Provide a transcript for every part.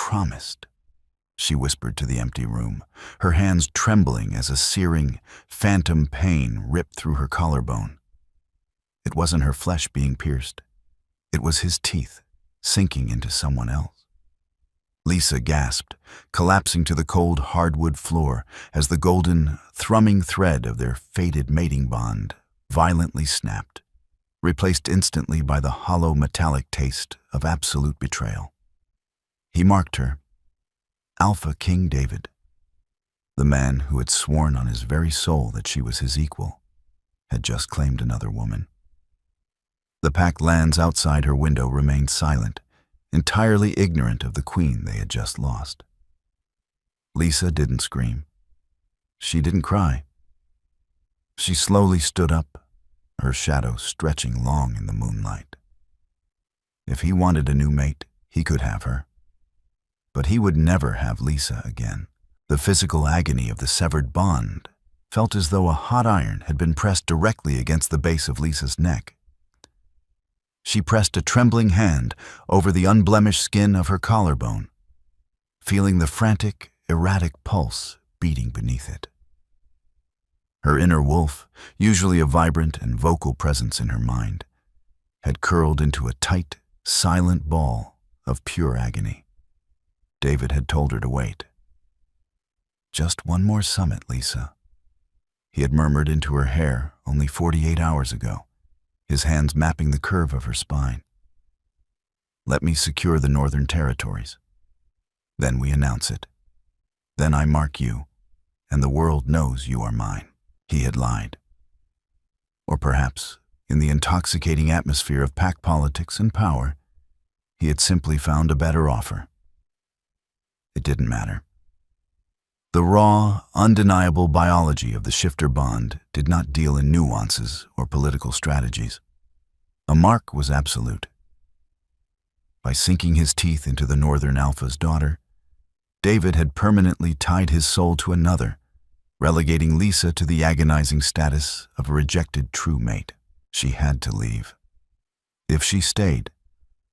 promised," she whispered to the empty room, her hands trembling as a searing, phantom pain ripped through her collarbone. It wasn't her flesh being pierced. It was his teeth sinking into someone else. Lisa gasped, collapsing to the cold hardwood floor as the golden, thrumming thread of their fated mating bond violently snapped, replaced instantly by the hollow metallic taste of absolute betrayal. He marked her. Alpha King David, the man who had sworn on his very soul that she was his equal, had just claimed another woman. The packed lands outside her window remained silent, entirely ignorant of the queen they had just lost. Lisa didn't scream. She didn't cry. She slowly stood up, her shadow stretching long in the moonlight. If he wanted a new mate, he could have her. But he would never have Lisa again. The physical agony of the severed bond felt as though a hot iron had been pressed directly against the base of Lisa's neck. She pressed a trembling hand over the unblemished skin of her collarbone, feeling the frantic, erratic pulse beating beneath it. Her inner wolf, usually a vibrant and vocal presence in her mind, had curled into a tight, silent ball of pure agony. David had told her to wait. "Just one more summit, Lisa," he had murmured into her hair only 48 hours ago, his hands mapping the curve of her spine. "Let me secure the northern territories. Then we announce it. Then I mark you, and the world knows you are mine." He had lied. Or perhaps, in the intoxicating atmosphere of pack politics and power, he had simply found a better offer. It didn't matter. The raw, undeniable biology of the shifter bond did not deal in nuances or political strategies. A mark was absolute. By sinking his teeth into the Northern Alpha's daughter, David had permanently tied his soul to another, relegating Lisa to the agonizing status of a rejected true mate. She had to leave. If she stayed,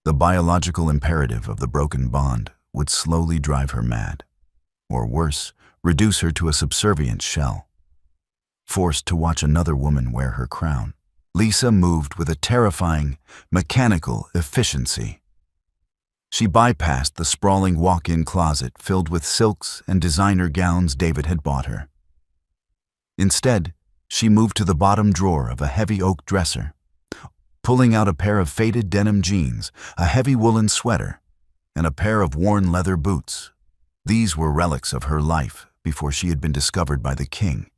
the biological imperative of the broken bond would slowly drive her mad, or worse, reduce her to a subservient shell, forced to watch another woman wear her crown. Lisa moved with a terrifying, mechanical efficiency. She bypassed the sprawling walk-in closet filled with silks and designer gowns David had bought her. Instead, she moved to the bottom drawer of a heavy oak dresser, pulling out a pair of faded denim jeans, a heavy woolen sweater, and a pair of worn leather boots. These were relics of her life before she had been discovered by the king,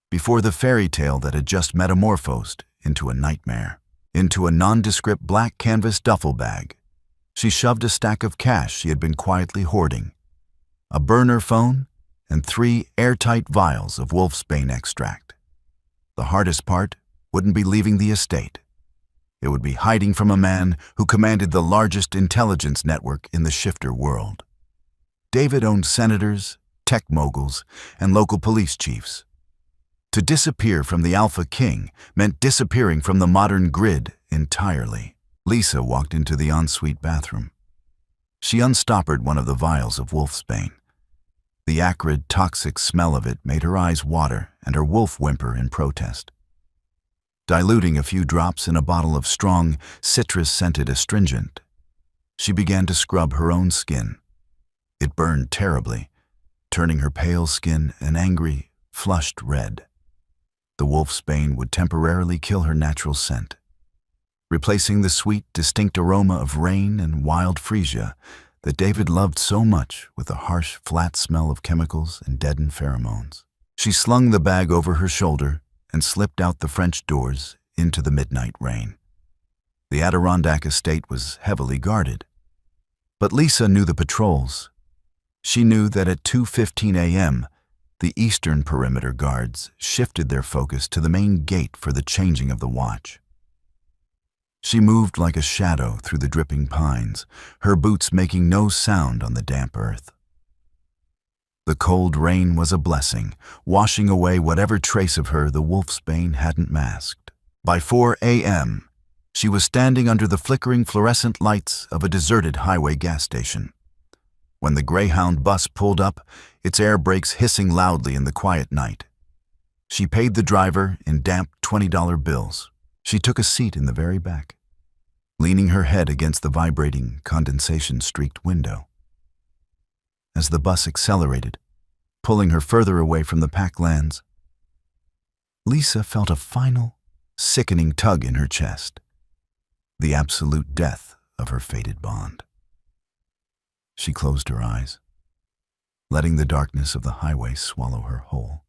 before the fairy tale that had just metamorphosed into a nightmare. Into a nondescript black canvas duffel bag, she shoved a stack of cash she had been quietly hoarding, a burner phone, and 3 airtight vials of wolfsbane extract. The hardest part wouldn't be leaving the estate. It would be hiding from a man who commanded the largest intelligence network in the shifter world. David owned senators, tech moguls, and local police chiefs. To disappear from the Alpha King meant disappearing from the modern grid entirely. Lisa walked into the ensuite bathroom. She unstoppered one of the vials of wolfsbane. The acrid, toxic smell of it made her eyes water and her wolf whimper in protest. Diluting a few drops in a bottle of strong, citrus-scented astringent, she began to scrub her own skin. It burned terribly, turning her pale skin an angry, flushed red. The wolfsbane would temporarily kill her natural scent, replacing the sweet, distinct aroma of rain and wild freesia that David loved so much with the harsh, flat smell of chemicals and deadened pheromones. She slung the bag over her shoulder and slipped out the French doors into the midnight rain. The Adirondack estate was heavily guarded, but Lisa knew the patrols. She knew that at 2:15 a.m., the eastern perimeter guards shifted their focus to the main gate for the changing of the watch. She moved like a shadow through the dripping pines, her boots making no sound on the damp earth. The cold rain was a blessing, washing away whatever trace of her the wolfsbane hadn't masked. By 4 a.m., she was standing under the flickering fluorescent lights of a deserted highway gas station, When the Greyhound bus pulled up, its air brakes hissing loudly in the quiet night. She paid the driver in damp $20 bills. She took a seat in the very back, leaning her head against the vibrating, condensation-streaked window. As the bus accelerated, pulling her further away from the packlands, Lisa felt a final, sickening tug in her chest, the absolute death of her fated bond. She closed her eyes, letting the darkness of the highway swallow her whole.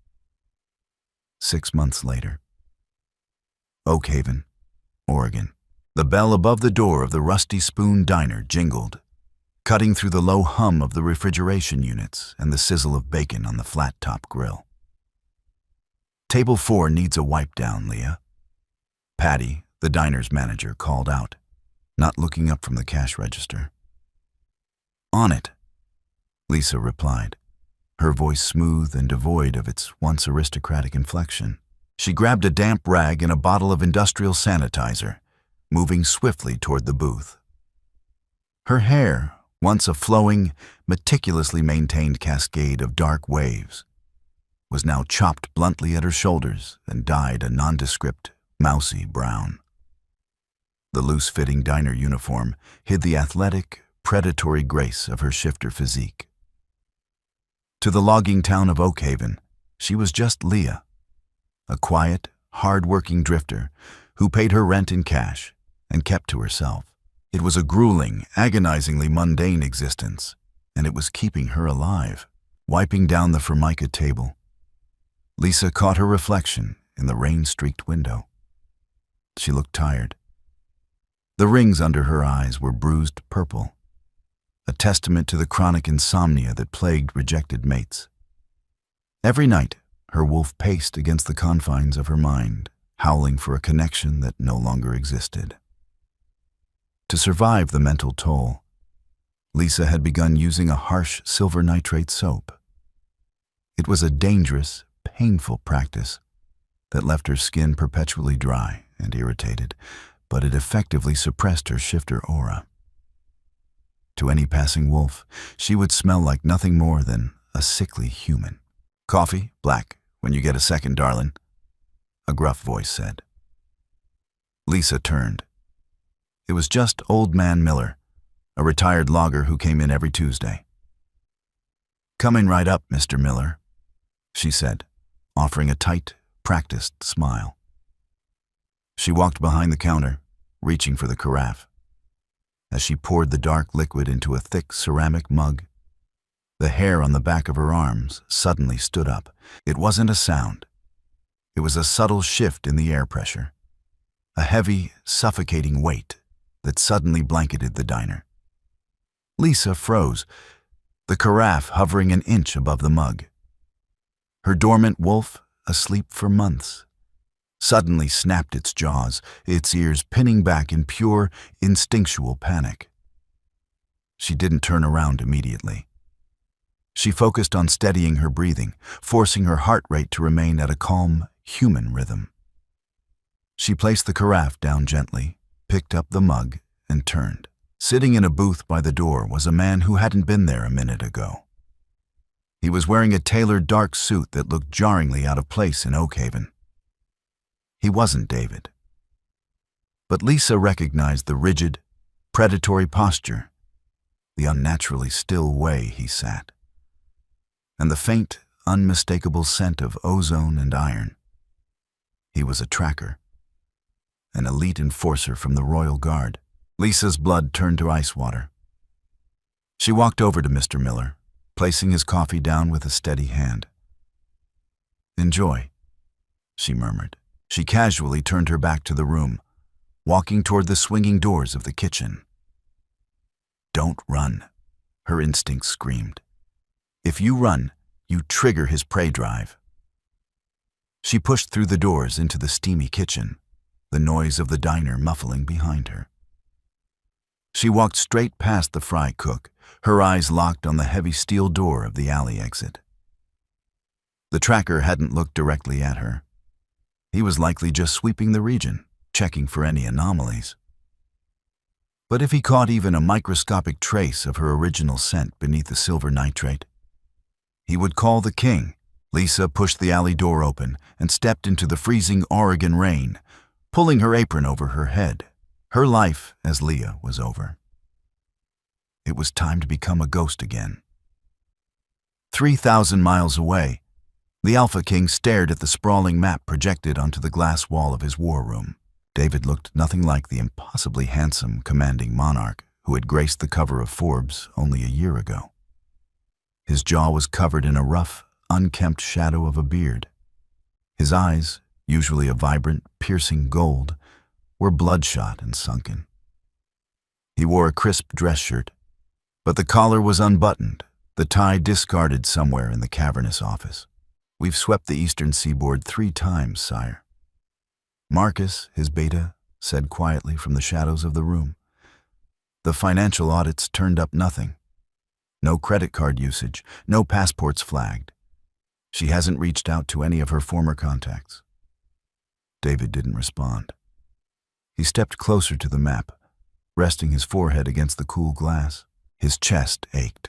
6 months later, Oak Haven, Oregon. The bell above the door of the Rusty Spoon Diner jingled, cutting through the low hum of the refrigeration units and the sizzle of bacon on the flat-top grill. "Table 4 needs a wipe down, Leah." Patty, the diner's manager, called out, not looking up from the cash register. "On it," Lisa replied, her voice smooth and devoid of its once aristocratic inflection. She grabbed a damp rag and a bottle of industrial sanitizer, moving swiftly toward the booth. Her hair, once a flowing, meticulously maintained cascade of dark waves, was now chopped bluntly at her shoulders and dyed a nondescript, mousy brown. The loose-fitting diner uniform hid the athletic, predatory grace of her shifter physique. To the logging town of Oak Haven, she was just Leah, a quiet, hard-working drifter who paid her rent in cash and kept to herself. It was a grueling, agonizingly mundane existence, and it was keeping her alive. Wiping down the Formica table, Lisa caught her reflection in the rain-streaked window. She looked tired. The rings under her eyes were bruised purple, a testament to the chronic insomnia that plagued rejected mates. Every night, her wolf paced against the confines of her mind, howling for a connection that no longer existed. To survive the mental toll, Lisa had begun using a harsh silver nitrate soap. It was a dangerous, painful practice that left her skin perpetually dry and irritated, but it effectively suppressed her shifter aura. To any passing wolf, she would smell like nothing more than a sickly human. "Coffee, black, when you get a second, darlin'," a gruff voice said. Lisa turned. It was just Old Man Miller, a retired logger who came in every Tuesday. "Coming right up, Mr. Miller," she said, offering a tight, practiced smile. She walked behind the counter, reaching for the carafe. As she poured the dark liquid into a thick ceramic mug, the hair on the back of her arms suddenly stood up. It wasn't a sound. It was a subtle shift in the air pressure, a heavy, suffocating weight that suddenly blanketed the diner. Lisa froze, the carafe hovering an inch above the mug. Her dormant wolf, asleep for months, suddenly snapped its jaws, its ears pinning back in pure, instinctual panic. She didn't turn around immediately. She focused on steadying her breathing, forcing her heart rate to remain at a calm, human rhythm. She placed the carafe down gently, picked up the mug, and turned. Sitting in a booth by the door was a man who hadn't been there a minute ago. He was wearing a tailored dark suit that looked jarringly out of place in Oak Haven. He wasn't David. But Lisa recognized the rigid, predatory posture, the unnaturally still way he sat, and the faint, unmistakable scent of ozone and iron. He was a tracker, an elite enforcer from the Royal Guard. Lisa's blood turned to ice water. She walked over to Mr. Miller, placing his coffee down with a steady hand. "Enjoy," she murmured. She casually turned her back to the room, walking toward the swinging doors of the kitchen. "Don't run," her instinct screamed. "If you run, you trigger his prey drive." She pushed through the doors into the steamy kitchen, the noise of the diner muffling behind her. She walked straight past the fry cook, her eyes locked on the heavy steel door of the alley exit. The tracker hadn't looked directly at her. He was likely just sweeping the region, checking for any anomalies. But if he caught even a microscopic trace of her original scent beneath the silver nitrate, he would call the king. Lisa pushed the alley door open and stepped into the freezing Oregon rain, pulling her apron over her head. Her life as Leah was over. It was time to become a ghost again. 3,000 miles away, the Alpha King stared at the sprawling map projected onto the glass wall of his war room. David looked nothing like the impossibly handsome, commanding monarch who had graced the cover of Forbes only a year ago. His jaw was covered in a rough, unkempt shadow of a beard. His eyes, usually a vibrant, piercing gold, were bloodshot and sunken. He wore a crisp dress shirt, but the collar was unbuttoned, the tie discarded somewhere in the cavernous office. "We've swept the eastern seaboard 3 times, sire." Marcus, his beta, said quietly from the shadows of the room. "The financial audits turned up nothing. No credit card usage, no passports flagged. She hasn't reached out to any of her former contacts." David didn't respond. He stepped closer to the map, resting his forehead against the cool glass. His chest ached.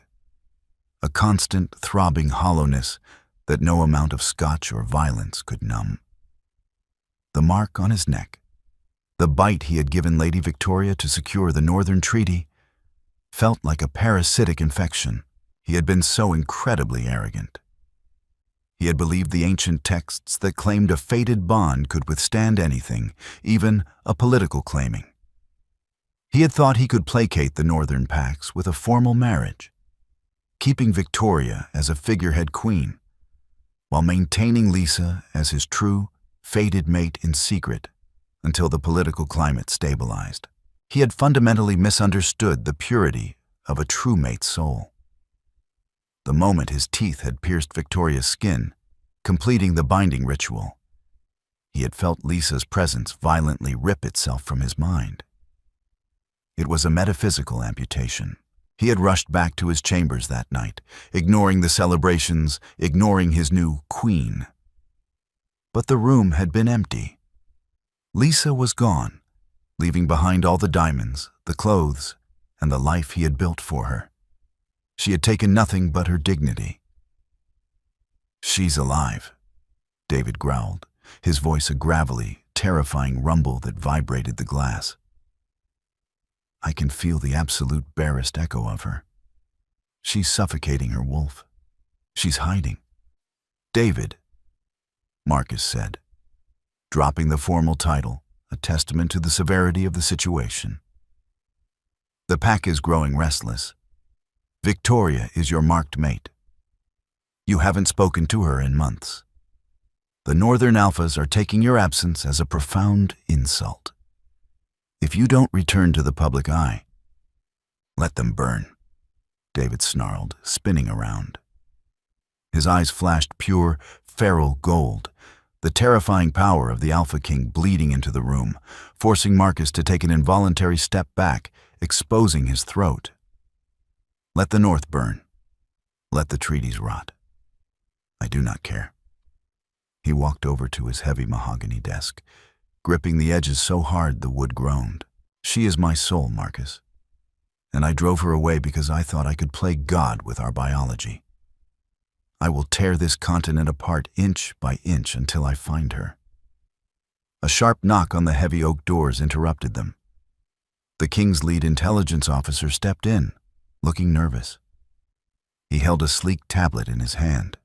A constant, throbbing hollowness that no amount of scotch or violence could numb. The mark on his neck, the bite he had given Lady Victoria to secure the Northern Treaty, felt like a parasitic infection. He had been so incredibly arrogant. He had believed the ancient texts that claimed a fated bond could withstand anything, even a political claiming. He had thought he could placate the Northern Pax with a formal marriage, keeping Victoria as a figurehead queen, while maintaining Lisa as his true, fated mate in secret until the political climate stabilized. He had fundamentally misunderstood the purity of a true mate's soul. The moment his teeth had pierced Victoria's skin, completing the binding ritual, he had felt Lisa's presence violently rip itself from his mind. It was a metaphysical amputation. He had rushed back to his chambers that night, ignoring the celebrations, ignoring his new queen. But the room had been empty. Lisa was gone, leaving behind all the diamonds, the clothes, and the life he had built for her. She had taken nothing but her dignity. "She's alive," David growled, his voice a gravelly, terrifying rumble that vibrated the glass. "I can feel the absolute barest echo of her. She's suffocating her wolf. She's hiding." "David," Marcus said, dropping the formal title, a testament to the severity of the situation. "The pack is growing restless. Victoria is your marked mate. You haven't spoken to her in months. The Northern Alphas are taking your absence as a profound insult. If you don't return to the public eye, let them burn," David snarled, spinning around. His eyes flashed pure, feral gold, the terrifying power of the Alpha King bleeding into the room, forcing Marcus to take an involuntary step back, exposing his throat. "Let the North burn. Let the treaties rot. I do not care." He walked over to his heavy mahogany desk, gripping the edges so hard the wood groaned. "She is my soul, Marcus, and I drove her away because I thought I could play God with our biology. I will tear this continent apart inch by inch until I find her." A sharp knock on the heavy oak doors interrupted them. The King's lead intelligence officer stepped in, looking nervous. He held a sleek tablet in his hand.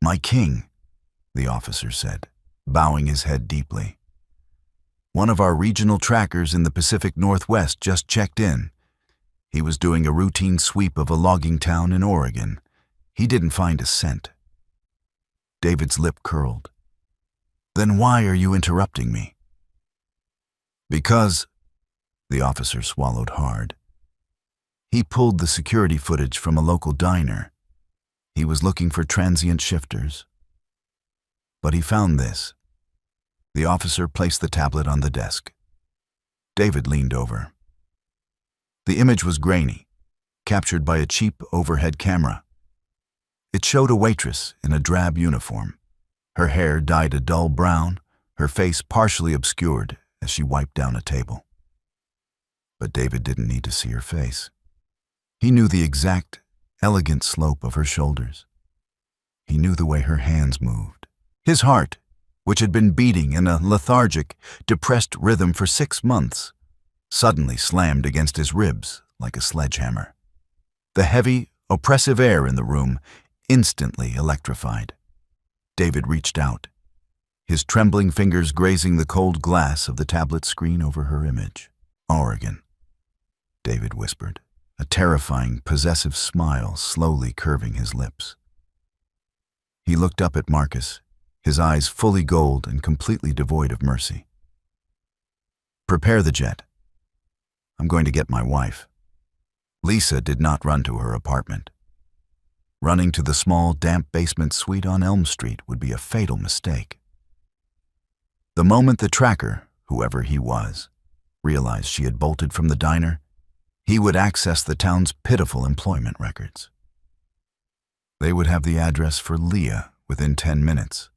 "My king," the officer said, bowing his head deeply. "One of our regional trackers in the Pacific Northwest just checked in. He was doing a routine sweep of a logging town in Oregon. He didn't find a scent." David's lip curled. "Then why are you interrupting me?" "Because," the officer swallowed hard. He pulled the security footage from a local diner. He was looking for transient shifters. But he found this. The officer placed the tablet on the desk. David leaned over. The image was grainy, captured by a cheap overhead camera. It showed a waitress in a drab uniform, her hair dyed a dull brown, her face partially obscured as she wiped down a table. But David didn't need to see her face. He knew the exact, elegant slope of her shoulders. He knew the way her hands moved. His heart, which had been beating in a lethargic, depressed rhythm for 6 months, suddenly slammed against his ribs like a sledgehammer. The heavy, oppressive air in the room instantly electrified. David reached out, his trembling fingers grazing the cold glass of the tablet screen over her image. "Oregon," David whispered, a terrifying, possessive smile slowly curving his lips. He looked up at Marcus, his eyes fully gold and completely devoid of mercy. "Prepare the jet. I'm going to get my wife." Lisa did not run to her apartment. Running to the small, damp basement suite on Elm Street would be a fatal mistake. The moment the tracker, whoever he was, realized she had bolted from the diner, he would access the town's pitiful employment records. They would have the address for Leah within 10 minutes.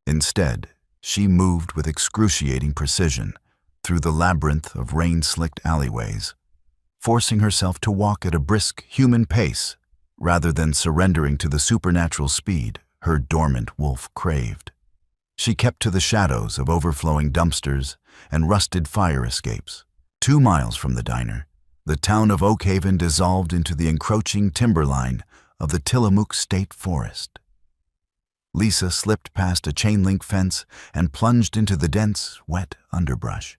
Instead, she moved with excruciating precision through the labyrinth of rain-slicked alleyways, forcing herself to walk at a brisk human pace rather than surrendering to the supernatural speed her dormant wolf craved. She kept to the shadows of overflowing dumpsters and rusted fire escapes. 2 miles from the diner, the town of Oakhaven dissolved into the encroaching timberline of the Tillamook State Forest. Lisa slipped past a chain-link fence and plunged into the dense, wet underbrush.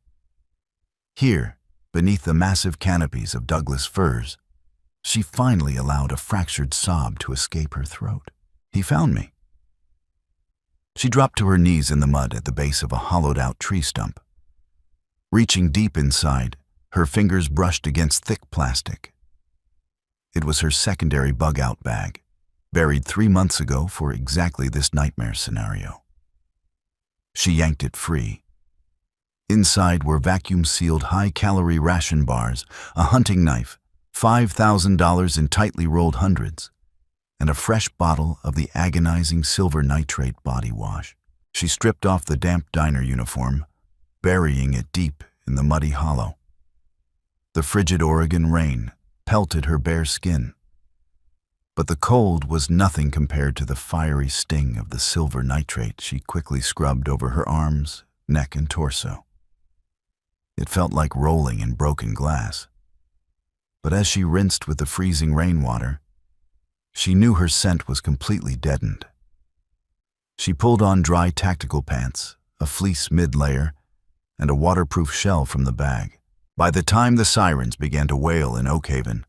Here, beneath the massive canopies of Douglas firs, she finally allowed a fractured sob to escape her throat. "He found me." She dropped to her knees in the mud at the base of a hollowed-out tree stump. Reaching deep inside, her fingers brushed against thick plastic. It was her secondary bug-out bag, buried 3 months ago for exactly this nightmare scenario. She yanked it free. Inside were vacuum-sealed high-calorie ration bars, a hunting knife, $5,000 in tightly rolled hundreds, and a fresh bottle of the agonizing silver nitrate body wash. She stripped off the damp diner uniform, burying it deep in the muddy hollow. The frigid Oregon rain pelted her bare skin, but the cold was nothing compared to the fiery sting of the silver nitrate she quickly scrubbed over her arms, neck, and torso. It felt like rolling in broken glass, but as she rinsed with the freezing rainwater, she knew her scent was completely deadened. She pulled on dry tactical pants, a fleece mid-layer, and a waterproof shell from the bag. By the time the sirens began to wail in Oakhaven,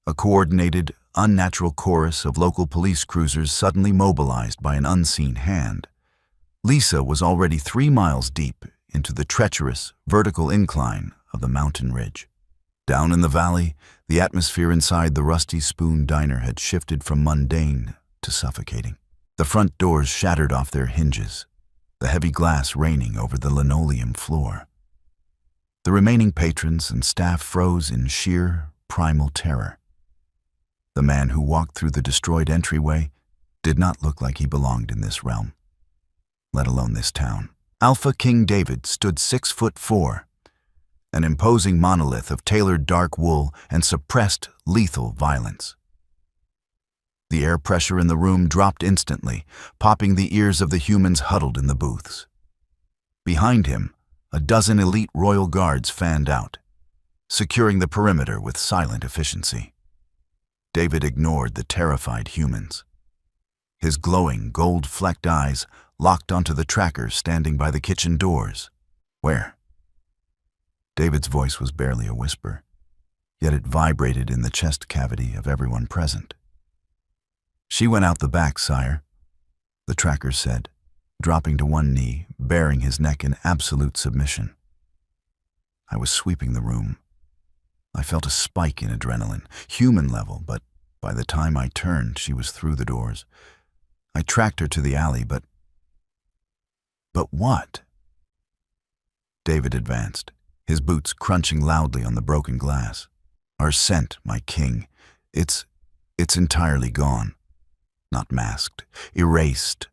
a coordinated, unnatural chorus of local police cruisers suddenly mobilized by an unseen hand, Lisa was already 3 miles deep into the treacherous, vertical incline of the mountain ridge. Down in the valley, the atmosphere inside the Rusty Spoon diner had shifted from mundane to suffocating. The front doors shattered off their hinges, the heavy glass raining over the linoleum floor. The remaining patrons and staff froze in sheer, primal terror. The man who walked through the destroyed entryway did not look like he belonged in this realm, let alone this town. Alpha King David stood 6'4", an imposing monolith of tailored dark wool and suppressed, lethal violence. The air pressure in the room dropped instantly, popping the ears of the humans huddled in the booths. Behind him, a dozen elite royal guards fanned out, securing the perimeter with silent efficiency. David ignored the terrified humans. His glowing, gold-flecked eyes locked onto the tracker standing by the kitchen doors. "Where?" David's voice was barely a whisper, yet it vibrated in the chest cavity of everyone present. "She went out the back, sire," the tracker said, dropping to one knee, baring his neck in absolute submission. I was sweeping the room. I felt a spike in adrenaline, human level, but by the time I turned, she was through the doors. I tracked her to the alley, but what? David advanced, his boots crunching loudly on the broken glass. "Our scent, my king, it's entirely gone. Not masked, erased.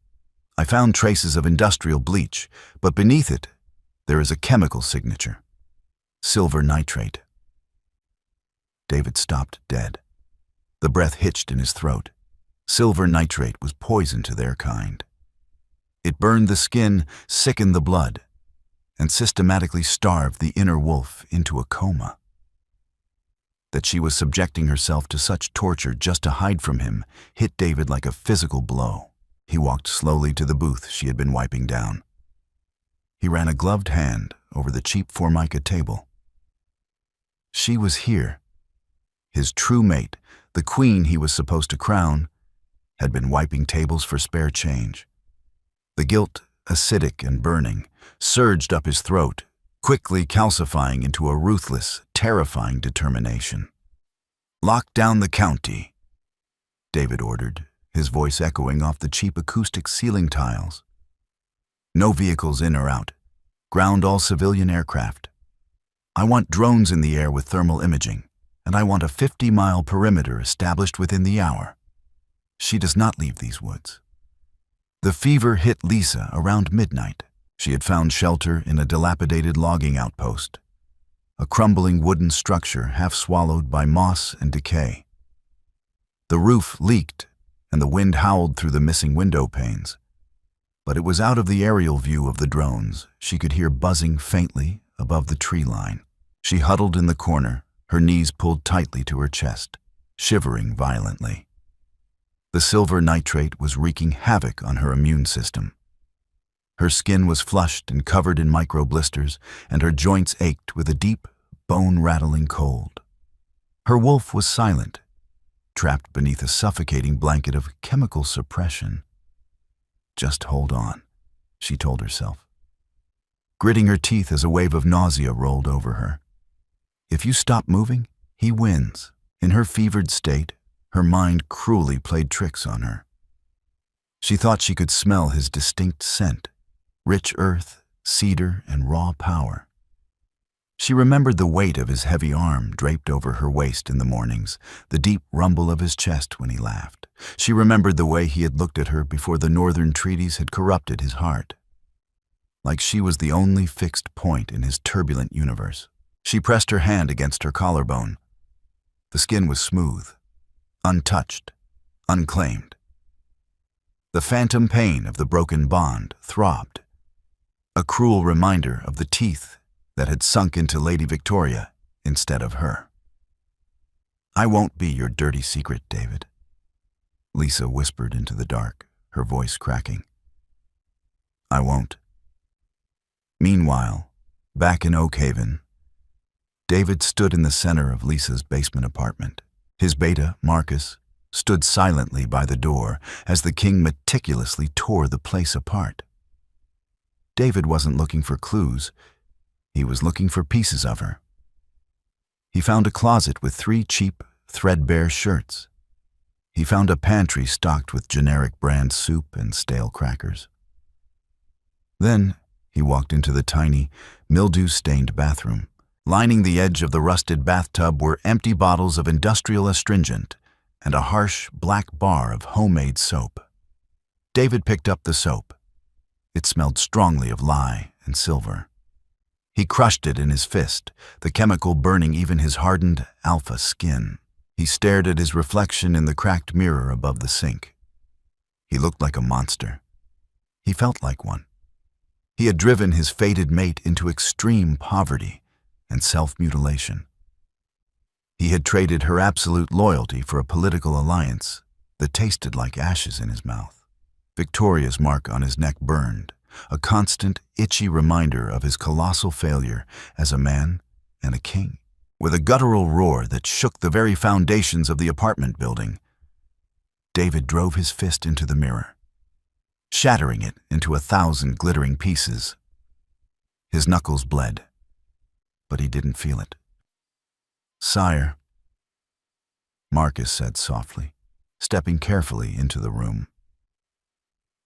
I found traces of industrial bleach, but beneath it, there is a chemical signature. Silver nitrate. David stopped dead. The breath hitched in his throat. Silver nitrate was poison to their kind. It burned the skin, sickened the blood, and systematically starved the inner wolf into a coma. That she was subjecting herself to such torture just to hide from him hit David like a physical blow. He walked slowly to the booth she had been wiping down. He ran a gloved hand over the cheap Formica table. She was here. His true mate, the queen he was supposed to crown, had been wiping tables for spare change. The guilt, acidic and burning, surged up his throat, quickly calcifying into a ruthless, terrifying determination. "Lock down the county," David ordered, his voice echoing off the cheap acoustic ceiling tiles. "No vehicles in or out. Ground all civilian aircraft. I want drones in the air with thermal imaging, and I want a 50-mile perimeter established within the hour. She does not leave these woods." The fever hit Lisa around midnight. She had found shelter in a dilapidated logging outpost, a crumbling wooden structure half swallowed by moss and decay. The roof leaked, and the wind howled through the missing window panes. But it was out of the aerial view of the drones she could hear buzzing faintly above the tree line. She huddled in the corner, her knees pulled tightly to her chest, shivering violently. The silver nitrate was wreaking havoc on her immune system. Her skin was flushed and covered in micro blisters, and her joints ached with a deep, bone-rattling cold. Her wolf was silent, trapped beneath a suffocating blanket of chemical suppression. "Just hold on," she told herself, gritting her teeth as a wave of nausea rolled over her. If you stop moving, he wins. In her fevered state, her mind cruelly played tricks on her. She thought she could smell his distinct scent, rich earth, cedar, and raw power. She remembered the weight of his heavy arm draped over her waist in the mornings, the deep rumble of his chest when he laughed. She remembered the way he had looked at her before the northern treaties had corrupted his heart. Like she was the only fixed point in his turbulent universe. She pressed her hand against her collarbone. The skin was smooth, untouched, unclaimed. The phantom pain of the broken bond throbbed, a cruel reminder of the teeth that had sunk into Lady Victoria instead of her. "I won't be your dirty secret, David," Lisa whispered into the dark, her voice cracking. "I won't." Meanwhile, back in Oak Haven, David stood in the center of Lisa's basement apartment. His beta, Marcus, stood silently by the door as the king meticulously tore the place apart. David wasn't looking for clues. He was looking for pieces of her. He found a closet with 3 cheap, threadbare shirts. He found a pantry stocked with generic brand soup and stale crackers. Then he walked into the tiny, mildew-stained bathroom. Lining the edge of the rusted bathtub were empty bottles of industrial astringent and a harsh, black bar of homemade soap. David picked up the soap. It smelled strongly of lye and silver. He crushed it in his fist, the chemical burning even his hardened alpha skin. He stared at his reflection in the cracked mirror above the sink. He looked like a monster. He felt like one. He had driven his fated mate into extreme poverty and self-mutilation. He had traded her absolute loyalty for a political alliance that tasted like ashes in his mouth. Victoria's mark on his neck burned, a constant, itchy reminder of his colossal failure as a man and a king. With a guttural roar that shook the very foundations of the apartment building, David drove his fist into the mirror, shattering it into 1,000 glittering pieces. His knuckles bled, but he didn't feel it. "Sire," Marcus said softly, stepping carefully into the room.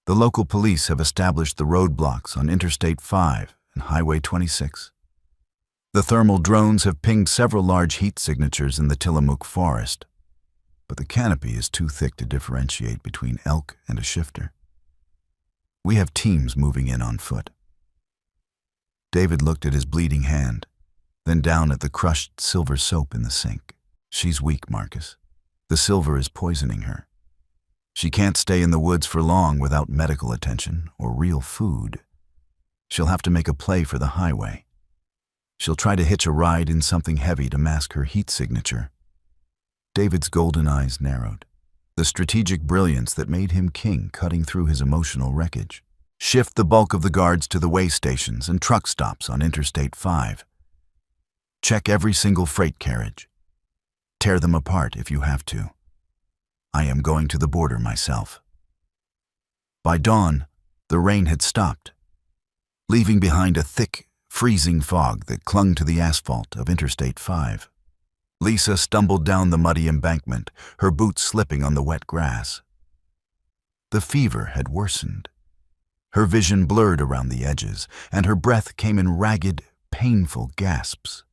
"The local police have established the roadblocks on Interstate 5 and Highway 26. The thermal drones have pinged several large heat signatures in the Tillamook forest, but the canopy is too thick to differentiate between elk and a shifter. We have teams moving in on foot." David looked at his bleeding hand, then down at the crushed silver soap in the sink. She's weak, Marcus. The silver is poisoning her. She can't stay in the woods for long without medical attention or real food. She'll have to make a play for the highway. She'll try to hitch a ride in something heavy to mask her heat signature. David's golden eyes narrowed. The strategic brilliance that made him king cutting through his emotional wreckage. Shift the bulk of the guards to the way stations and truck stops on Interstate 5. Check every single freight carriage. Tear them apart if you have to. I am going to the border myself. By dawn, the rain had stopped, leaving behind a thick, freezing fog that clung to the asphalt of Interstate 5. Lisa stumbled down the muddy embankment, her boots slipping on the wet grass. The fever had worsened. Her vision blurred around the edges, and her breath came in ragged, painful gasps.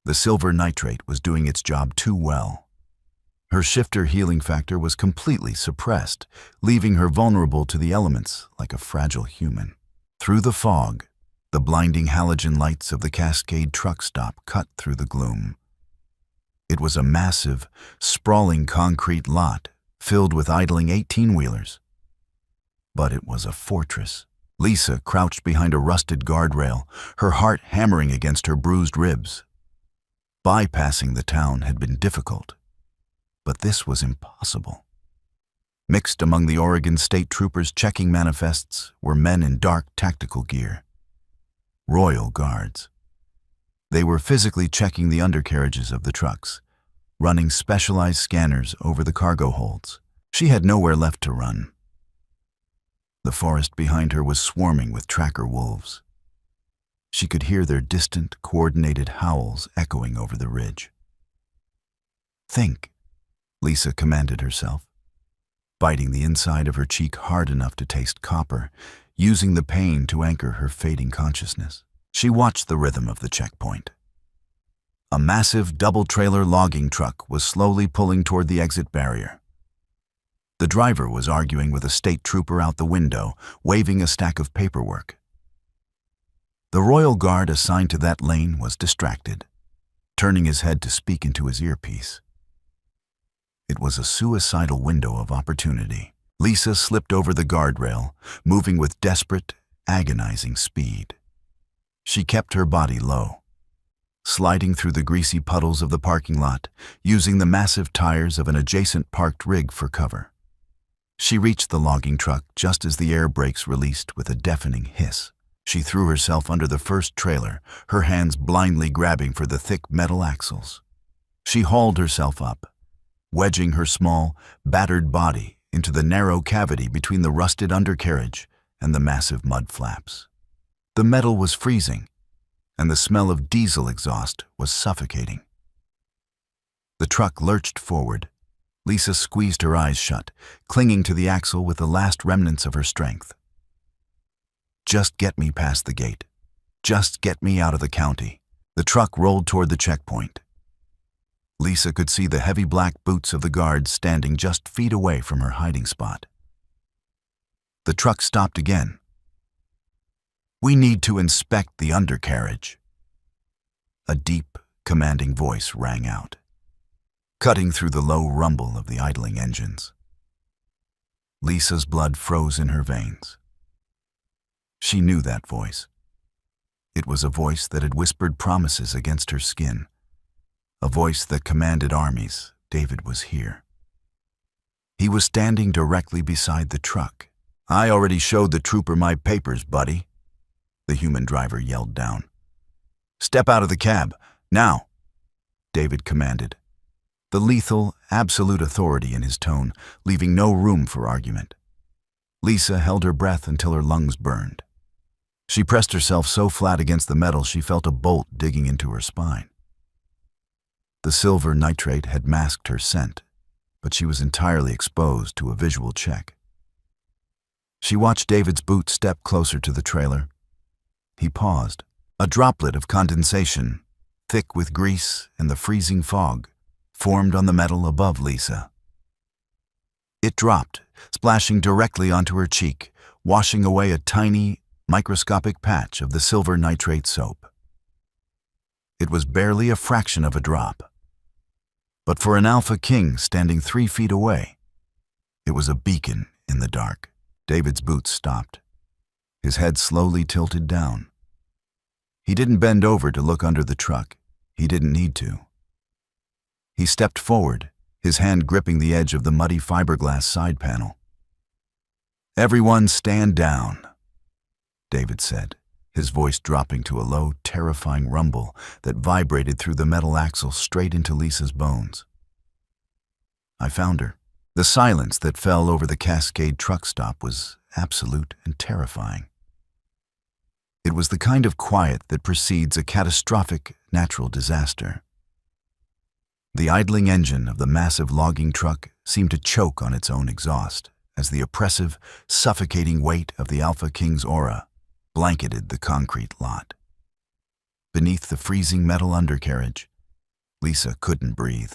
The silver nitrate was doing its job too well. Her shifter healing factor was completely suppressed, leaving her vulnerable to the elements like a fragile human. Through the fog, the blinding halogen lights of the Cascade truck stop cut through the gloom. It was a massive, sprawling concrete lot filled with idling 18-wheelers. But it was a fortress. Lisa crouched behind a rusted guardrail, her heart hammering against her bruised ribs. Bypassing the town had been difficult, but this was impossible. Mixed among the Oregon State Troopers' checking manifests were men in dark tactical gear. Royal Guards. They were physically checking the undercarriages of the trucks, running specialized scanners over the cargo holds. She had nowhere left to run. The forest behind her was swarming with tracker wolves. She could hear their distant, coordinated howls echoing over the ridge. Think, Lisa commanded herself, biting the inside of her cheek hard enough to taste copper, using the pain to anchor her fading consciousness. She watched the rhythm of the checkpoint. A massive double-trailer logging truck was slowly pulling toward the exit barrier. The driver was arguing with a state trooper out the window, waving a stack of paperwork. The Royal Guard assigned to that lane was distracted, turning his head to speak into his earpiece. It was a suicidal window of opportunity. Lisa slipped over the guardrail, moving with desperate, agonizing speed. She kept her body low, sliding through the greasy puddles of the parking lot, using the massive tires of an adjacent parked rig for cover. She reached the logging truck just as the air brakes released with a deafening hiss. She threw herself under the first trailer, her hands blindly grabbing for the thick metal axles. She hauled herself up, wedging her small, battered body into the narrow cavity between the rusted undercarriage and the massive mud flaps. The metal was freezing, and the smell of diesel exhaust was suffocating. The truck lurched forward. Lisa squeezed her eyes shut, clinging to the axle with the last remnants of her strength. Just get me past the gate. Just get me out of the county. The truck rolled toward the checkpoint. Lisa could see the heavy black boots of the guards standing just feet away from her hiding spot. The truck stopped again. "We need to inspect the undercarriage." A deep, commanding voice rang out, cutting through the low rumble of the idling engines. Lisa's blood froze in her veins. She knew that voice. It was a voice that had whispered promises against her skin, a voice that commanded armies. David was here. He was standing directly beside the truck. "I already showed the trooper my papers, buddy," the human driver yelled down. "Step out of the cab, now," David commanded, the lethal, absolute authority in his tone, leaving no room for argument. Lisa held her breath until her lungs burned. She pressed herself so flat against the metal she felt a bolt digging into her spine. The silver nitrate had masked her scent, but she was entirely exposed to a visual check. She watched David's boot step closer to the trailer. He paused. A droplet of condensation, thick with grease and the freezing fog, formed on the metal above Lisa. It dropped, splashing directly onto her cheek, washing away a tiny, microscopic patch of the silver nitrate soap. It was barely a fraction of a drop, But for an alpha king standing 3 feet away, it was a beacon in the dark. David's boots stopped. His head slowly tilted down. He didn't bend over to look under the truck. He didn't need to. He stepped forward, his hand gripping the edge of the muddy fiberglass side panel. "Everyone stand down," David said, his voice dropping to a low, terrifying rumble that vibrated through the metal axle straight into Lisa's bones. I found her. The silence that fell over the Cascade truck stop was absolute and terrifying. It was the kind of quiet that precedes a catastrophic natural disaster. The idling engine of the massive logging truck seemed to choke on its own exhaust as the oppressive, suffocating weight of the Alpha King's aura blanketed the concrete lot. Beneath the freezing metal undercarriage, Lisa couldn't breathe.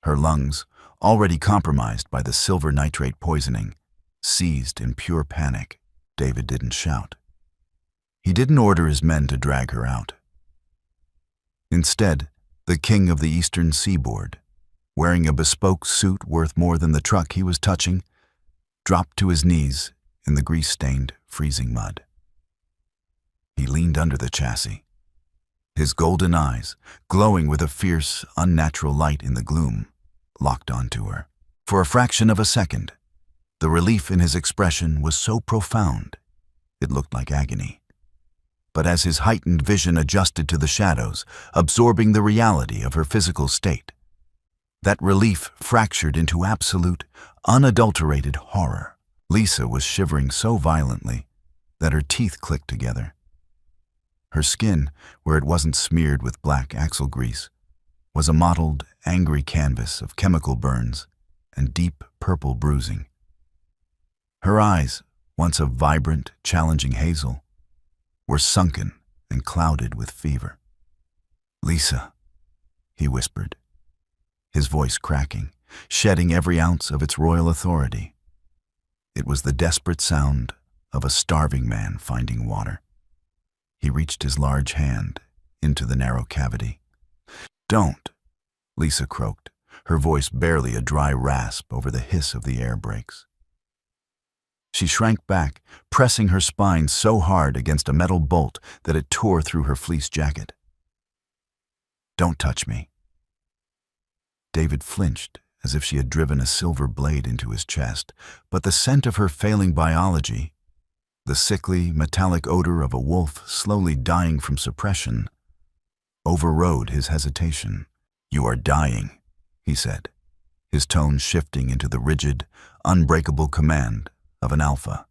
Her lungs, already compromised by the silver nitrate poisoning, seized in pure panic. David didn't shout. He didn't order his men to drag her out. Instead, the king of the eastern seaboard, wearing a bespoke suit worth more than the truck he was touching, dropped to his knees in the grease-stained, freezing mud. He leaned under the chassis, his golden eyes, glowing with a fierce, unnatural light in the gloom, locked onto her. For a fraction of a second, the relief in his expression was so profound, it looked like agony. But as his heightened vision adjusted to the shadows, absorbing the reality of her physical state, that relief fractured into absolute, unadulterated horror. Lisa was shivering so violently that her teeth clicked together. Her skin, where it wasn't smeared with black axle grease, was a mottled, angry canvas of chemical burns and deep purple bruising. Her eyes, once a vibrant, challenging hazel, were sunken and clouded with fever. "Lisa," he whispered, his voice cracking, shedding every ounce of its royal authority. It was the desperate sound of a starving man finding water. He reached his large hand into the narrow cavity. "Don't," Lisa croaked, her voice barely a dry rasp over the hiss of the air brakes. She shrank back, pressing her spine so hard against a metal bolt that it tore through her fleece jacket. "Don't touch me." David flinched as if she had driven a silver blade into his chest, but the scent of her failing biology, the sickly, metallic odor of a wolf slowly dying from suppression, overrode his hesitation. "You are dying," he said, his tone shifting into the rigid, unbreakable command of an alpha.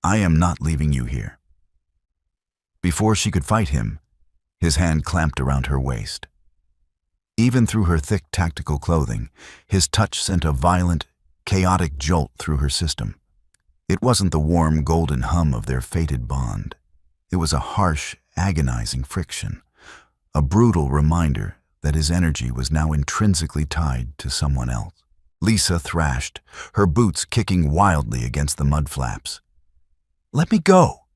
"I am not leaving you here." Before she could fight him, his hand clamped around her waist. Even through her thick tactical clothing, his touch sent a violent, chaotic jolt through her system. It wasn't the warm, golden hum of their fated bond. It was a harsh, agonizing friction, a brutal reminder that his energy was now intrinsically tied to someone else. Lisa thrashed, her boots kicking wildly against the mud flaps. "Let me go!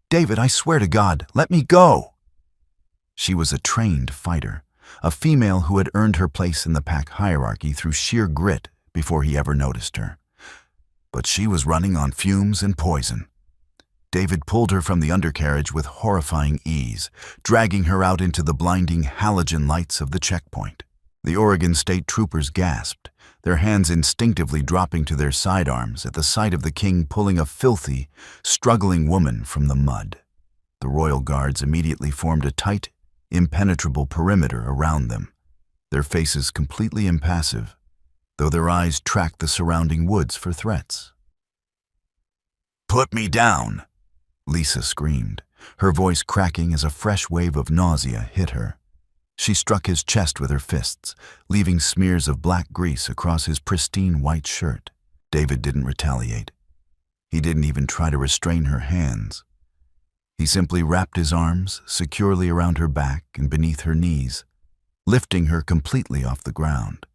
David, I swear to God, let me go!" She was a trained fighter, a female who had earned her place in the pack hierarchy through sheer grit before he ever noticed her. But she was running on fumes and poison. David pulled her from the undercarriage with horrifying ease, dragging her out into the blinding halogen lights of the checkpoint. The Oregon State Troopers gasped, their hands instinctively dropping to their sidearms at the sight of the king pulling a filthy, struggling woman from the mud. The Royal Guards immediately formed a tight, impenetrable perimeter around them, their faces completely impassive, though their eyes tracked the surrounding woods for threats. "Put me down!" Lisa screamed, her voice cracking as a fresh wave of nausea hit her. She struck his chest with her fists, leaving smears of black grease across his pristine white shirt. David didn't retaliate. He didn't even try to restrain her hands. He simply wrapped his arms securely around her back and beneath her knees, lifting her completely off the ground.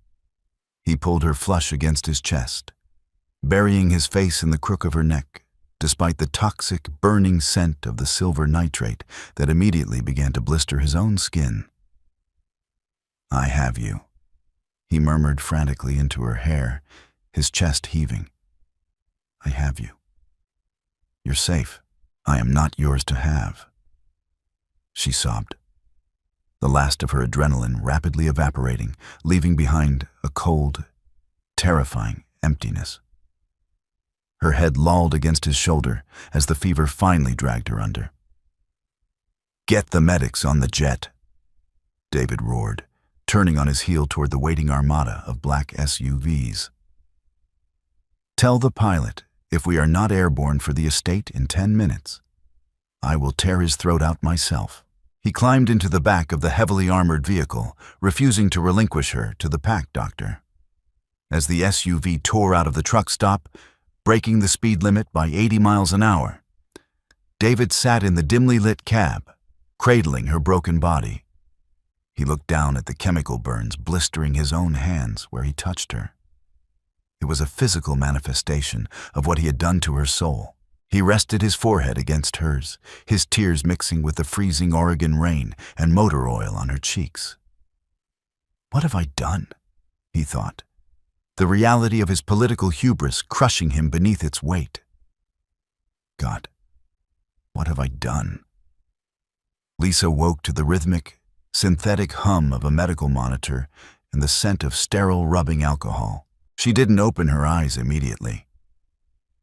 He pulled her flush against his chest, burying his face in the crook of her neck, despite the toxic, burning scent of the silver nitrate that immediately began to blister his own skin. I have you, he murmured frantically into her hair, his chest heaving. I have you. You're safe. I am not yours to have. She sobbed, the last of her adrenaline rapidly evaporating, leaving behind a cold, terrifying emptiness. Her head lolled against his shoulder as the fever finally dragged her under. Get the medics on the jet, David roared, turning on his heel toward the waiting armada of black SUVs. Tell the pilot, if we are not airborne for the estate in 10 minutes, I will tear his throat out myself. He climbed into the back of the heavily armored vehicle, refusing to relinquish her to the pack doctor. As the SUV tore out of the truck stop, breaking the speed limit by 80 miles an hour, David sat in the dimly lit cab, cradling her broken body. He looked down at the chemical burns blistering his own hands where he touched her. It was a physical manifestation of what he had done to her soul. He rested his forehead against hers, his tears mixing with the freezing Oregon rain and motor oil on her cheeks. What have I done? He thought, the reality of his political hubris crushing him beneath its weight. God, what have I done? Lisa woke to the rhythmic, synthetic hum of a medical monitor and the scent of sterile rubbing alcohol. She didn't open her eyes immediately.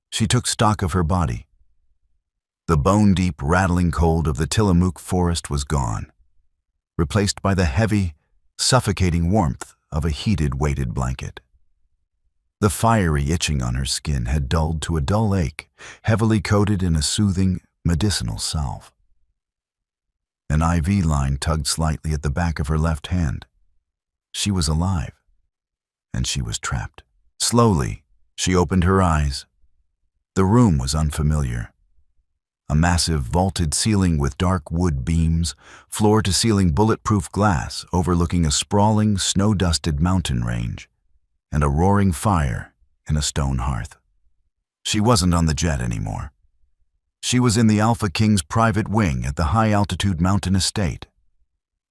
She took stock of her body. The bone-deep, rattling cold of the Tillamook forest was gone, replaced by the heavy, suffocating warmth of a heated, weighted blanket. The fiery itching on her skin had dulled to a dull ache, heavily coated in a soothing, medicinal salve. An IV line tugged slightly at the back of her left hand. She was alive, and she was trapped. Slowly, she opened her eyes. The room was unfamiliar. A massive vaulted ceiling with dark wood beams, floor-to-ceiling bulletproof glass overlooking a sprawling, snow-dusted mountain range, and a roaring fire in a stone hearth. She wasn't on the jet anymore. She was in the Alpha King's private wing at the high-altitude mountain estate.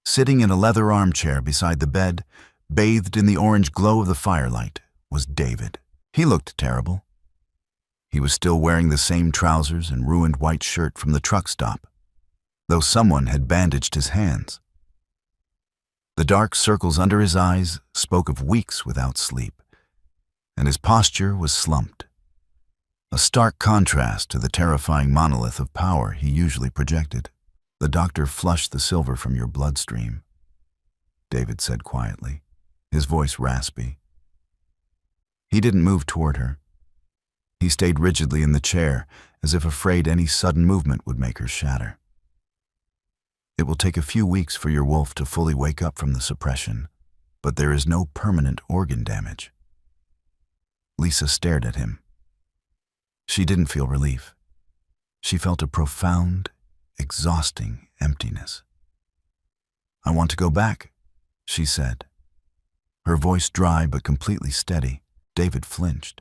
Sitting in a leather armchair beside the bed, bathed in the orange glow of the firelight, was David. He looked terrible. He was still wearing the same trousers and ruined white shirt from the truck stop, though someone had bandaged his hands. The dark circles under his eyes spoke of weeks without sleep, and his posture was slumped, a stark contrast to the terrifying monolith of power he usually projected. The doctor flushed the silver from your bloodstream, David said quietly, his voice raspy. He didn't move toward her. He stayed rigidly in the chair, as if afraid any sudden movement would make her shatter. It will take a few weeks for your wolf to fully wake up from the suppression, but there is no permanent organ damage. Lisa stared at him. She didn't feel relief. She felt a profound, exhausting emptiness. I want to go back, she said. Her voice dry but completely steady. David flinched.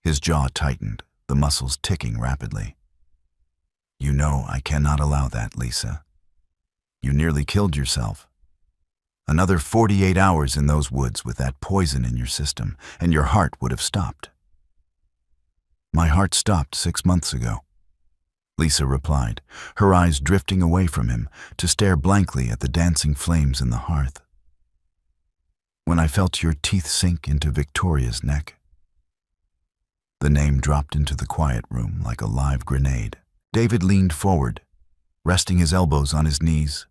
His jaw tightened, the muscles ticking rapidly. You know I cannot allow that, Lisa. You nearly killed yourself. Another 48 hours in those woods with that poison in your system, and your heart would have stopped. My heart stopped 6 months ago, Lisa replied, her eyes drifting away from him to stare blankly at the dancing flames in the hearth. When I felt your teeth sink into Victoria's neck. The name dropped into the quiet room like a live grenade. David leaned forward, resting his elbows on his knees,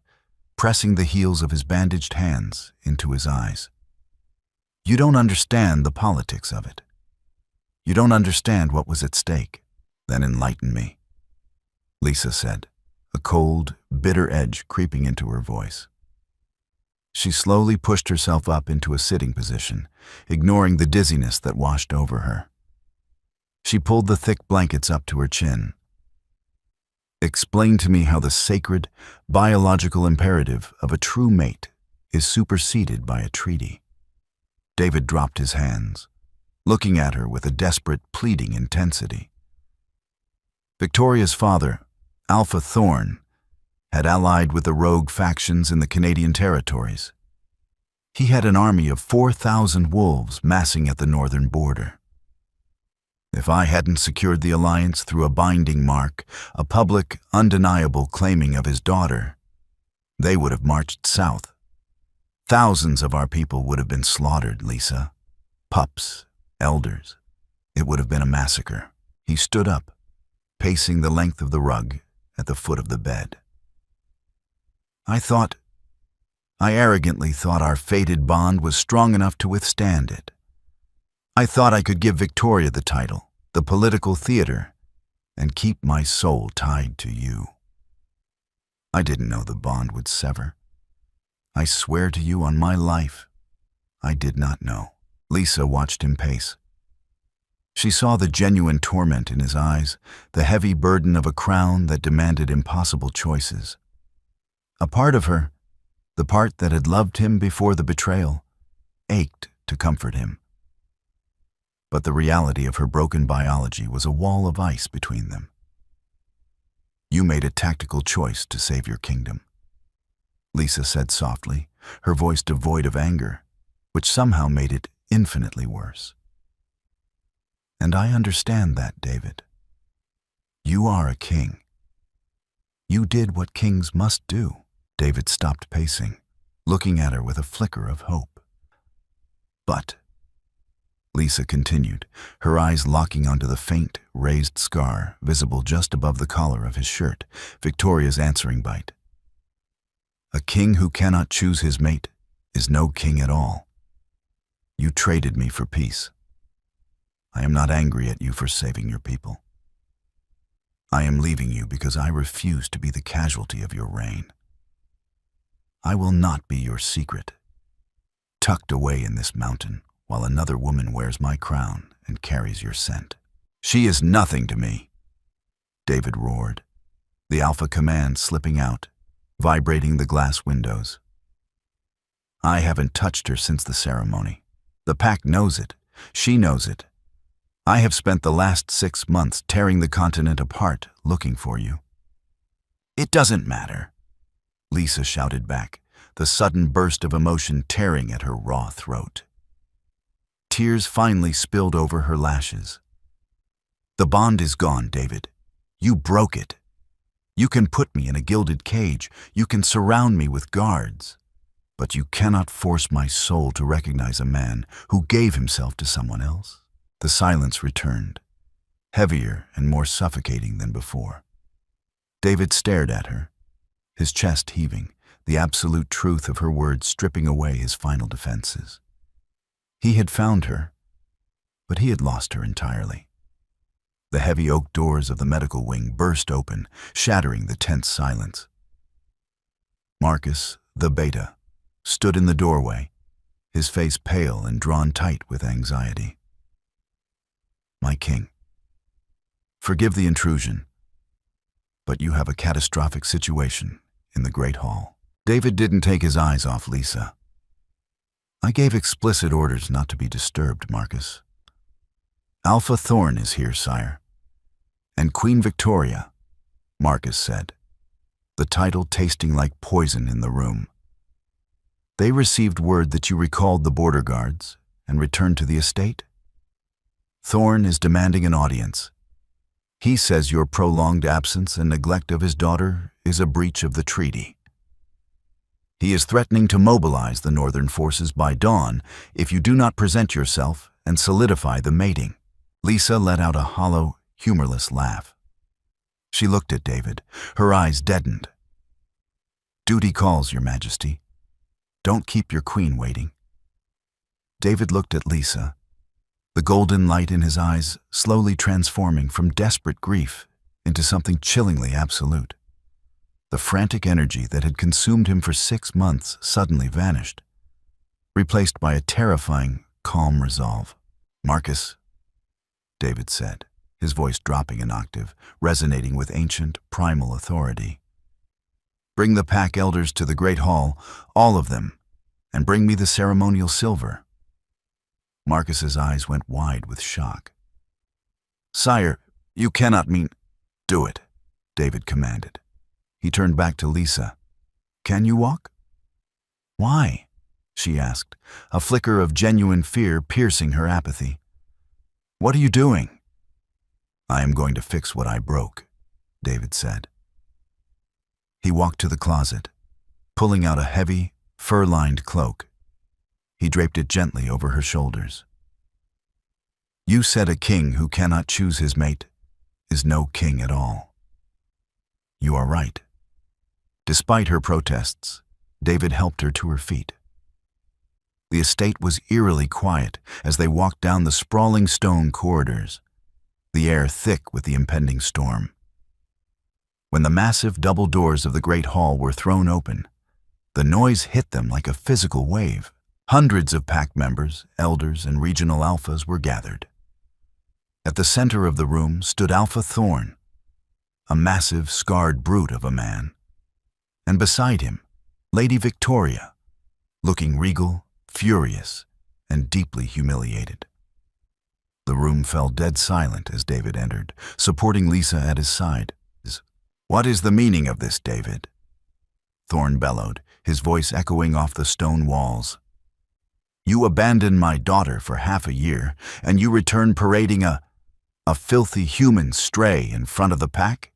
pressing the heels of his bandaged hands into his eyes. You don't understand the politics of it. You don't understand what was at stake. Then enlighten me, Lisa said, a cold, bitter edge creeping into her voice. She slowly pushed herself up into a sitting position, ignoring the dizziness that washed over her. She pulled the thick blankets up to her chin. Explain to me how the sacred, biological imperative of a true mate is superseded by a treaty. David dropped his hands, looking at her with a desperate, pleading intensity. Victoria's father, Alpha Thorne, had allied with the rogue factions in the Canadian territories. He had an army of 4,000 wolves massing at the northern border. If I hadn't secured the alliance through a binding mark, a public, undeniable claiming of his daughter, they would have marched south. Thousands of our people would have been slaughtered, Lisa. Pups, elders. It would have been a massacre. He stood up, pacing the length of the rug at the foot of the bed. I arrogantly thought our fated bond was strong enough to withstand it. I thought I could give Victoria the title, the political theater, and keep my soul tied to you. I didn't know the bond would sever. I swear to you on my life, I did not know. Lisa watched him pace. She saw the genuine torment in his eyes, the heavy burden of a crown that demanded impossible choices. A part of her, the part that had loved him before the betrayal, ached to comfort him. But the reality of her broken biology was a wall of ice between them. You made a tactical choice to save your kingdom, Lisa said softly, her voice devoid of anger, which somehow made it infinitely worse. And I understand that, David. You are a king. You did what kings must do. David stopped pacing, looking at her with a flicker of hope. But, Lisa continued, her eyes locking onto the faint, raised scar visible just above the collar of his shirt, Victoria's answering bite. A king who cannot choose his mate is no king at all. You traded me for peace. I am not angry at you for saving your people. I am leaving you because I refuse to be the casualty of your reign. I will not be your secret, tucked away in this mountain while another woman wears my crown and carries your scent. She is nothing to me, David roared, the alpha command slipping out, vibrating the glass windows. I haven't touched her since the ceremony. The pack knows it. She knows it. I have spent the last 6 months tearing the continent apart looking for you. It doesn't matter, Lisa shouted back, the sudden burst of emotion tearing at her raw throat. Tears finally spilled over her lashes. The bond is gone, David. You broke it. You can put me in a gilded cage. You can surround me with guards. But you cannot force my soul to recognize a man who gave himself to someone else. The silence returned, heavier and more suffocating than before. David stared at her, his chest heaving, the absolute truth of her words stripping away his final defenses. He had found her, but he had lost her entirely. The heavy oak doors of the medical wing burst open, shattering the tense silence. Marcus, the beta, stood in the doorway, his face pale and drawn tight with anxiety. My king, forgive the intrusion, but you have a catastrophic situation in the Great Hall. David didn't take his eyes off Lisa. I gave explicit orders not to be disturbed, Marcus. Alpha Thorn is here, sire. And Queen Victoria, Marcus said, the title tasting like poison in the room. They received word that you recalled the border guards and returned to the estate. Thorn is demanding an audience. He says your prolonged absence and neglect of his daughter is a breach of the treaty. He is threatening to mobilize the northern forces by dawn if you do not present yourself and solidify the mating. Lisa let out a hollow, humorless laugh. She looked at David, her eyes deadened. Duty calls, Your Majesty. Don't keep your queen waiting. David looked at Lisa, the golden light in his eyes slowly transforming from desperate grief into something chillingly absolute. The frantic energy that had consumed him for 6 months suddenly vanished, replaced by a terrifying, calm resolve. Marcus, David said, his voice dropping an octave, resonating with ancient, primal authority. Bring the pack elders to the Great Hall, all of them, and bring me the ceremonial silver. Marcus's eyes went wide with shock. Sire, you cannot mean— Do it, David commanded. He turned back to Lisa. Can you walk? Why? she asked, a flicker of genuine fear piercing her apathy. "What are you doing?" "I am going to fix what I broke," David said. He walked to the closet, pulling out a heavy, fur-lined cloak. He draped it gently over her shoulders. "You said a king who cannot choose his mate is no king at all." "You are right." Despite her protests, David helped her to her feet. The estate was eerily quiet as they walked down the sprawling stone corridors, the air thick with the impending storm. When the massive double doors of the great hall were thrown open, the noise hit them like a physical wave. Hundreds of pack members, elders, and regional alphas were gathered. At the center of the room stood Alpha Thorn, a massive, scarred brute of a man, and beside him, Lady Victoria, looking regal, furious, and deeply humiliated. The room fell dead silent as David entered, supporting Lisa at his side. "What is the meaning of this, David?" Thorn bellowed, his voice echoing off the stone walls. "You abandoned my daughter for half a year, and you return parading a filthy human stray in front of the pack?"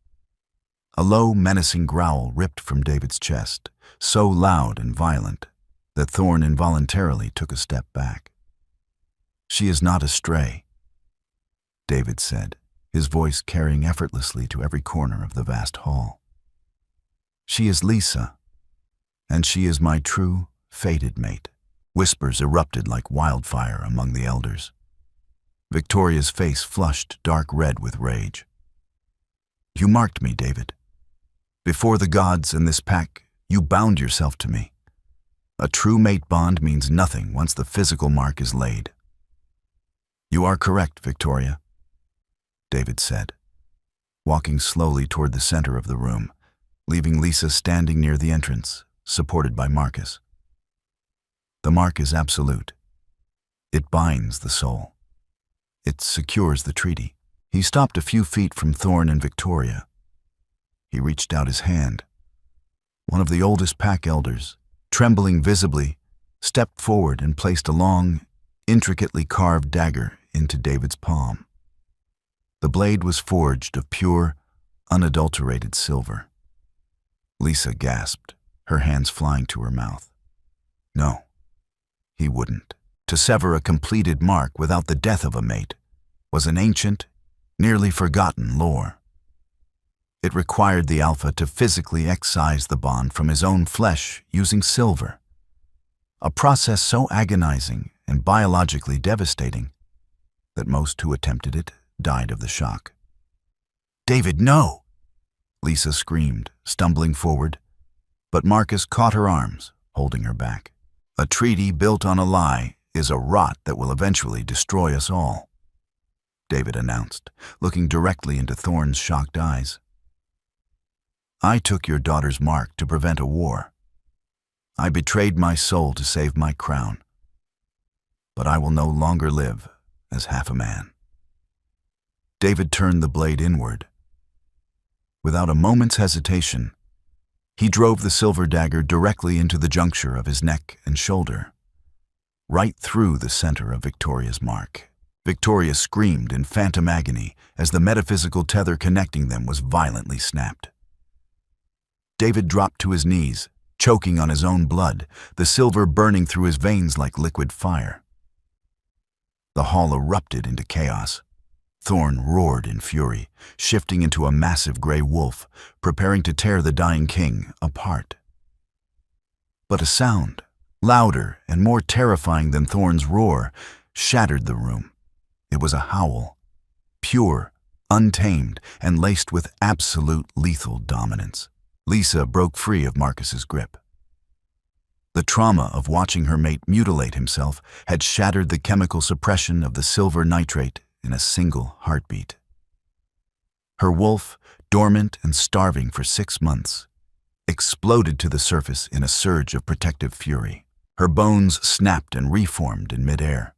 A low, menacing growl ripped from David's chest, so loud and violent that Thorn involuntarily took a step back. "She is not a stray," David said, his voice carrying effortlessly to every corner of the vast hall. "She is Lisa, and she is my true, fated mate." Whispers erupted like wildfire among the elders. Victoria's face flushed dark red with rage. "You marked me, David. Before the gods and this pack, you bound yourself to me. A true mate bond means nothing once the physical mark is laid." "You are correct, Victoria," David said, walking slowly toward the center of the room, leaving Lisa standing near the entrance, supported by Marcus. "The mark is absolute. It binds the soul. It secures the treaty." He stopped a few feet from Thorn and Victoria. He reached out his hand. One of the oldest pack elders, trembling visibly, stepped forward and placed a long, intricately carved dagger into David's palm. The blade was forged of pure, unadulterated silver. Lisa gasped, her hands flying to her mouth. No, he wouldn't. To sever a completed mark without the death of a mate was an ancient, nearly forgotten lore. It required the Alpha to physically excise the bond from his own flesh using silver, a process so agonizing and biologically devastating that most who attempted it died of the shock. "David, no!" Lisa screamed, stumbling forward, but Marcus caught her arms, holding her back. "A treaty built on a lie is a rot that will eventually destroy us all," David announced, looking directly into Thorn's shocked eyes. "I took your daughter's mark to prevent a war. I betrayed my soul to save my crown. But I will no longer live as half a man." David turned the blade inward. Without a moment's hesitation, he drove the silver dagger directly into the juncture of his neck and shoulder, right through the center of Victoria's mark. Victoria screamed in phantom agony as the metaphysical tether connecting them was violently snapped. David dropped to his knees, choking on his own blood, the silver burning through his veins like liquid fire. The hall erupted into chaos. Thorn roared in fury, shifting into a massive gray wolf, preparing to tear the dying king apart. But a sound, louder and more terrifying than Thorn's roar, shattered the room. It was a howl, pure, untamed, and laced with absolute lethal dominance. Lisa broke free of Marcus's grip. The trauma of watching her mate mutilate himself had shattered the chemical suppression of the silver nitrate in a single heartbeat. Her wolf, dormant and starving for 6 months, exploded to the surface in a surge of protective fury. Her bones snapped and reformed in midair.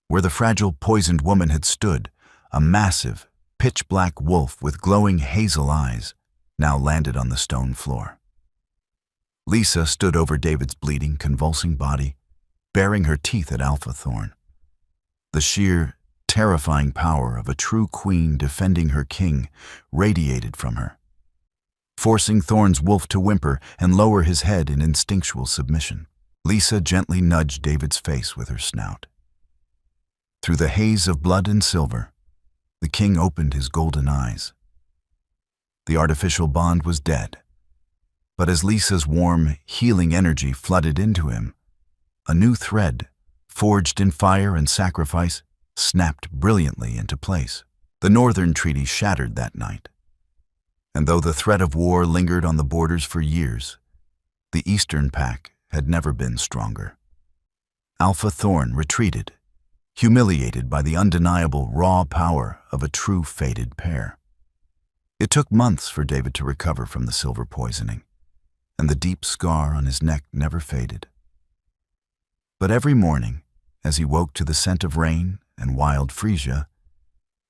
Where the fragile, poisoned woman had stood, a massive, pitch-black wolf with glowing hazel eyes now landed on the stone floor. Lisa stood over David's bleeding, convulsing body, baring her teeth at Alpha Thorn. The sheer, terrifying power of a true queen defending her king radiated from her, forcing Thorn's wolf to whimper and lower his head in instinctual submission. Lisa gently nudged David's face with her snout. Through the haze of blood and silver, the king opened his golden eyes. The artificial bond was dead, but as Lisa's warm, healing energy flooded into him, a new thread, forged in fire and sacrifice, snapped brilliantly into place. The Northern Treaty shattered that night, and though the threat of war lingered on the borders for years, the Eastern Pact had never been stronger. Alpha Thorn retreated, humiliated by the undeniable raw power of a true fated pair. It took months for David to recover from the silver poisoning, and the deep scar on his neck never faded. But every morning, as he woke to the scent of rain and wild freesia,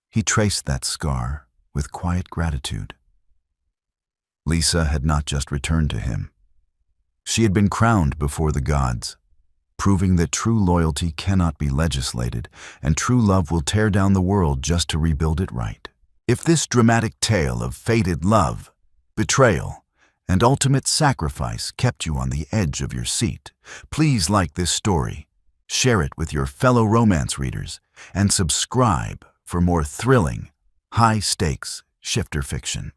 he traced that scar with quiet gratitude. Lisa had not just returned to him. She had been crowned before the gods, proving that true loyalty cannot be legislated, and true love will tear down the world just to rebuild it right. If this dramatic tale of fated love, betrayal, and ultimate sacrifice kept you on the edge of your seat, please like this story, share it with your fellow romance readers, and subscribe for more thrilling, high-stakes shifter fiction.